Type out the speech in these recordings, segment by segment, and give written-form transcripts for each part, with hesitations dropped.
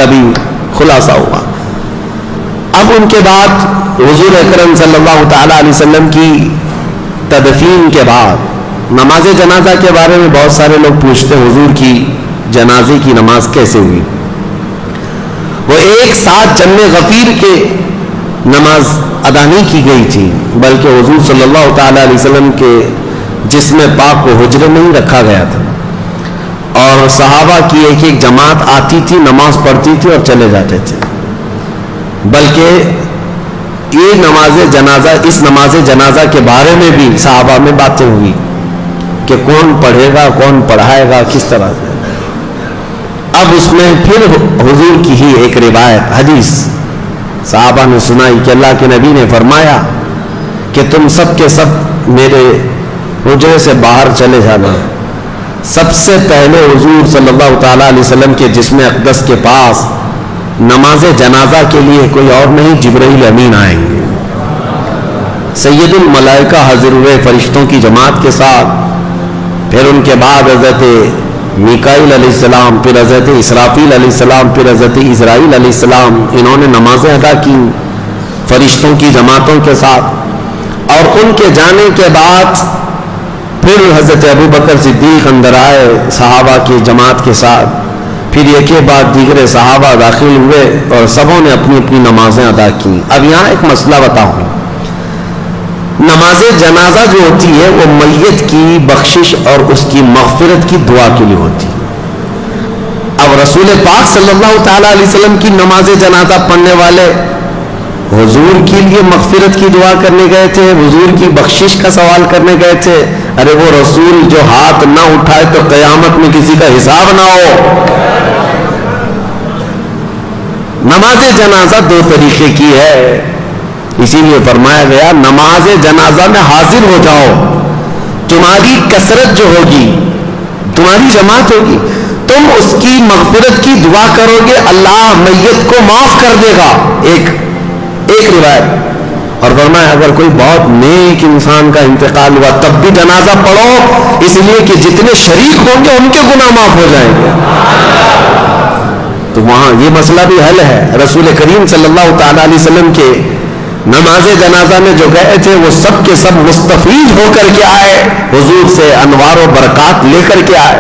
تبھی خلاصہ ہوا۔ اب ان کے بعد حضور اکرم صلی اللہ تعالی علیہ وسلم کی تدفین کے بعد نماز جنازہ کے بارے میں بہت سارے لوگ پوچھتے ہیں حضور کی جنازے کی نماز کیسے ہوئی؟ وہ ایک ساتھ جم غفیر کے نماز ادا نہیں کی گئی تھی، بلکہ حضور صلی اللہ تعالی علیہ وسلم کے جسم پاک کو حجرے میں ہی رکھا گیا تھا، اور صحابہ کی ایک ایک جماعت آتی تھی، نماز پڑھتی تھی اور چلے جاتے تھے۔ بلکہ یہ نماز جنازہ، اس نماز جنازہ کے بارے میں بھی صحابہ میں باتیں ہوئی کہ کون پڑھے گا، کون پڑھائے گا، کس طرح سے۔ اب اس میں پھر حضور کی ہی ایک روایت حدیث صحابہ نے سنائی کہ اللہ کے نبی نے فرمایا کہ تم سب کے سب میرے حجرے سے باہر چلے جانا۔ سب سے پہلے حضور صلی اللہ تعالی علیہ وسلم کے جسم اقدس کے پاس نماز جنازہ کے لیے کوئی اور نہیں، جبرائیل امین آئیں گے، سید الملائکہ حاضر ہوئے فرشتوں کی جماعت کے ساتھ۔ پھر ان کے بعد حضرت میکائیل علیہ السلام، پھر حضرت اسرافیل علیہ السلام، پھر حضرت اسرائیل علیہ السلام، انہوں نے نمازیں ادا کی فرشتوں کی جماعتوں کے ساتھ۔ اور ان کے جانے کے بعد پھر حضرت ابوبکر صدیق اندر آئے صحابہ کی جماعت کے ساتھ، پھر ایک کے بعد دیگر صحابہ داخل ہوئے اور سبوں نے اپنی اپنی نمازیں ادا کی۔ اب یہاں ایک مسئلہ بتاؤں، نماز جنازہ جو ہوتی ہے وہ میت کی بخشش اور اس کی مغفرت کی دعا کے لیے ہوتی ہے۔ اب رسول پاک صلی اللہ تعالی علیہ وسلم کی نماز جنازہ پڑھنے والے حضور کے لیے مغفرت کی دعا کرنے گئے تھے، حضور کی بخشش کا سوال کرنے گئے تھے۔ ارے وہ رسول جو ہاتھ نہ اٹھائے تو قیامت میں کسی کا حساب نہ ہو۔ نماز جنازہ دو طریقے کی ہے، اسی لیے فرمایا گیا نماز جنازہ میں حاضر ہو جاؤ، تمہاری کثرت جو ہوگی، تمہاری جماعت ہوگی، تم اس کی مغفرت کی دعا کرو گے، اللہ میت کو معاف کر دے گا۔ ایک روایت، اور فرمایا اگر کوئی بہت نیک انسان کا انتقال ہوا تب بھی جنازہ پڑھو، اس لیے کہ جتنے شریک ہوں گے ان کے گناہ معاف ہو جائیں گے۔ تو وہاں یہ مسئلہ بھی حل ہے۔ رسول کریم صلی اللہ تعالی علیہ وسلم کے نماز جنازہ میں جو گئے تھے وہ سب کے سب مستفیض ہو کر کے آئے، حضور سے انوار و برکات لے کر کے آئے۔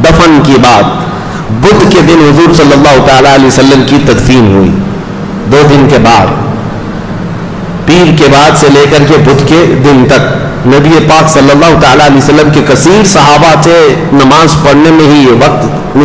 دفن کی بات، بدھ کے دن حضور صلی اللہ تعالی علیہ وسلم کی تدفین ہوئی، 2 دن کے بعد، پیر کے بعد سے لے کر کے بدھ کے دن تک نبی پاک صلی اللہ تعالی علیہ وسلم کے کثیر صحابہ تھے، نماز پڑھنے میں ہی یہ وقت